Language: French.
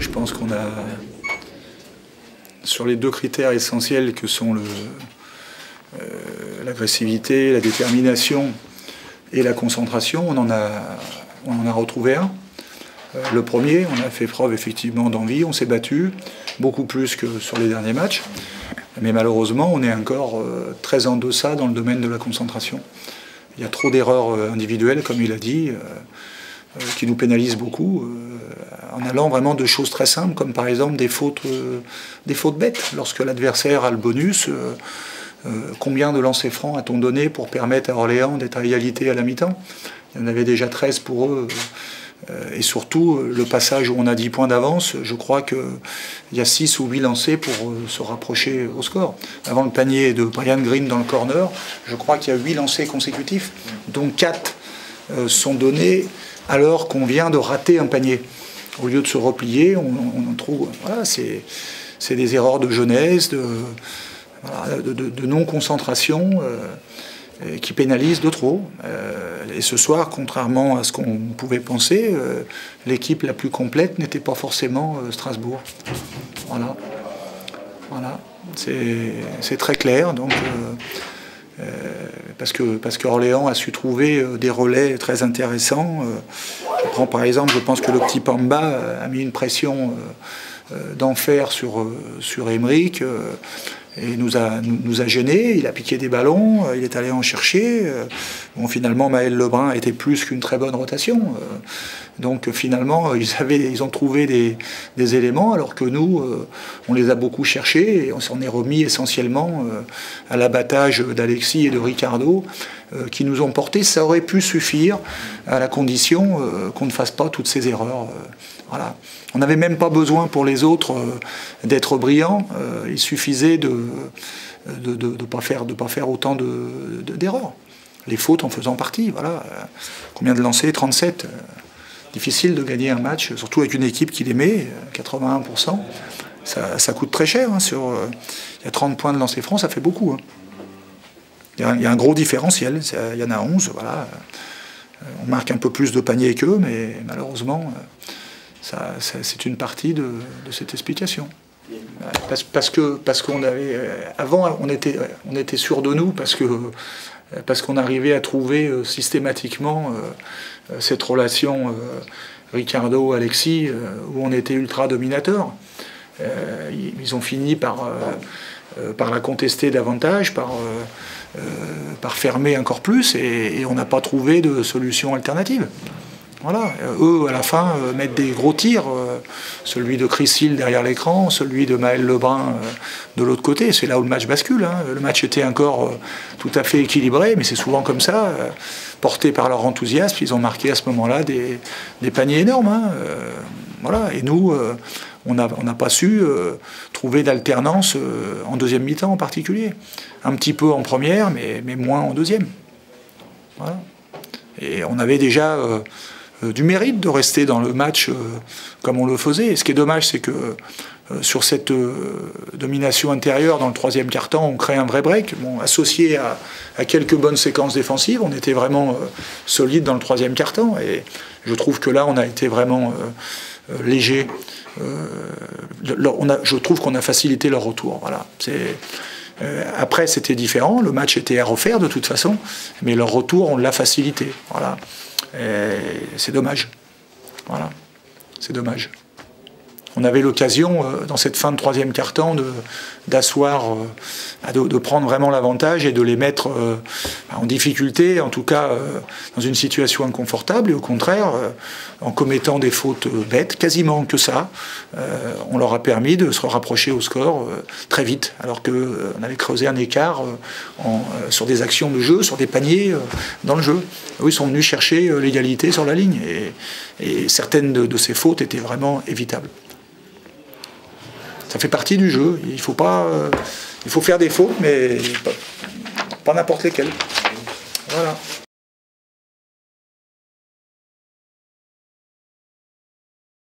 Je pense qu'on a, sur les deux critères essentiels que sont l'agressivité, la détermination et la concentration, on en a retrouvé un. Le premier, on a fait preuve effectivement d'envie, on s'est battu, beaucoup plus que sur les derniers matchs. Mais malheureusement, on est encore très en deçà dans le domaine de la concentration. Il y a trop d'erreurs individuelles, comme il a dit, qui nous pénalisent beaucoup, en allant vraiment de choses très simples, comme par exemple des fautes bêtes. Lorsque l'adversaire a le bonus, combien de lancers francs a-t-on donné pour permettre à Orléans d'être à égalité à la mi-temps? Il y en avait déjà 13 pour eux. Et surtout, le passage où on a 10 points d'avance, je crois qu'il y a 6 ou 8 lancers pour se rapprocher au score. Avant le panier de Brian Green dans le corner, je crois qu'il y a 8 lancers consécutifs, dont 4 sont donnés alors qu'on vient de rater un panier. Au lieu de se replier, on trouve... Voilà, c'est des erreurs de jeunesse, de non-concentration qui pénalisent de trop. Et ce soir, contrairement à ce qu'on pouvait penser, l'équipe la plus complète n'était pas forcément Strasbourg. Voilà. Voilà. C'est très clair. Donc, parce qu'Orléans a su trouver des relais très intéressants. Je prends par exemple, je pense que le petit Pamba a mis une pression d'enfer sur Emeric. Et nous a gênés, il a piqué des ballons, il est allé en chercher. Bon, finalement, Maël Lebrun était plus qu'une très bonne rotation. Donc finalement, ils ont trouvé des éléments, alors que nous, on les a beaucoup cherchés, et on s'en est remis essentiellement à l'abattage d'Alexis et de Ricardo, qui nous ont portés. Ça aurait pu suffire, à la condition qu'on ne fasse pas toutes ces erreurs. Voilà. On n'avait même pas besoin pour les autres d'être brillants. Il suffisait de pas faire autant d'erreurs. Les fautes en faisant partie. Voilà. Combien de lancers? 37. Difficile de gagner un match, surtout avec une équipe qui les met, 81%. Ça coûte très cher. Hein, il y a 30 points de lancers francs, ça fait beaucoup. Hein. Il y a un gros différentiel. Il y en a 11. Voilà. On marque un peu plus de paniers qu'eux, mais malheureusement... c'est une partie de cette explication. Parce qu'on avait... Avant, on était sûr de nous, parce qu'on arrivait à trouver systématiquement cette relation Ricardo-Alexis, où on était ultra dominateur. Ils ont fini par la contester davantage, par fermer encore plus, et on n'a pas trouvé de solution alternative. Voilà. Eux, à la fin, mettent des gros tirs, celui de Chris Hill derrière l'écran, celui de Maël Lebrun de l'autre côté. C'est là où le match bascule. Hein. Le match était encore tout à fait équilibré, mais c'est souvent comme ça. Portés par leur enthousiasme, ils ont marqué à ce moment-là des paniers énormes. Hein. Voilà. Et nous, on n'a pas su trouver d'alternance en deuxième mi-temps en particulier. Un petit peu en première, mais moins en deuxième. Voilà. Et on avait déjà... du mérite de rester dans le match comme on le faisait. Et ce qui est dommage, c'est que sur cette domination intérieure dans le troisième quart-temps, on crée un vrai break. Bon, associé à quelques bonnes séquences défensives, on était vraiment solide dans le troisième quart-temps. Et je trouve que là, on a été vraiment léger. Je trouve qu'on a facilité leur retour. Voilà. Après, c'était différent. Le match était à refaire de toute façon. Mais leur retour, on l'a facilité. Voilà. C'est dommage. Voilà. C'est dommage. On avait l'occasion, dans cette fin de troisième quart-temps, d'asseoir, de prendre vraiment l'avantage et de les mettre en difficulté, en tout cas dans une situation inconfortable, et au contraire, en commettant des fautes bêtes, quasiment que ça, on leur a permis de se rapprocher au score très vite, alors qu'on avait creusé un écart sur des actions de jeu, sur des paniers dans le jeu. Eux, ils sont venus chercher l'égalité sur la ligne, et certaines de ces fautes étaient vraiment évitables. Ça fait partie du jeu. Il faut faire des fautes, mais pas n'importe lesquelles. Voilà.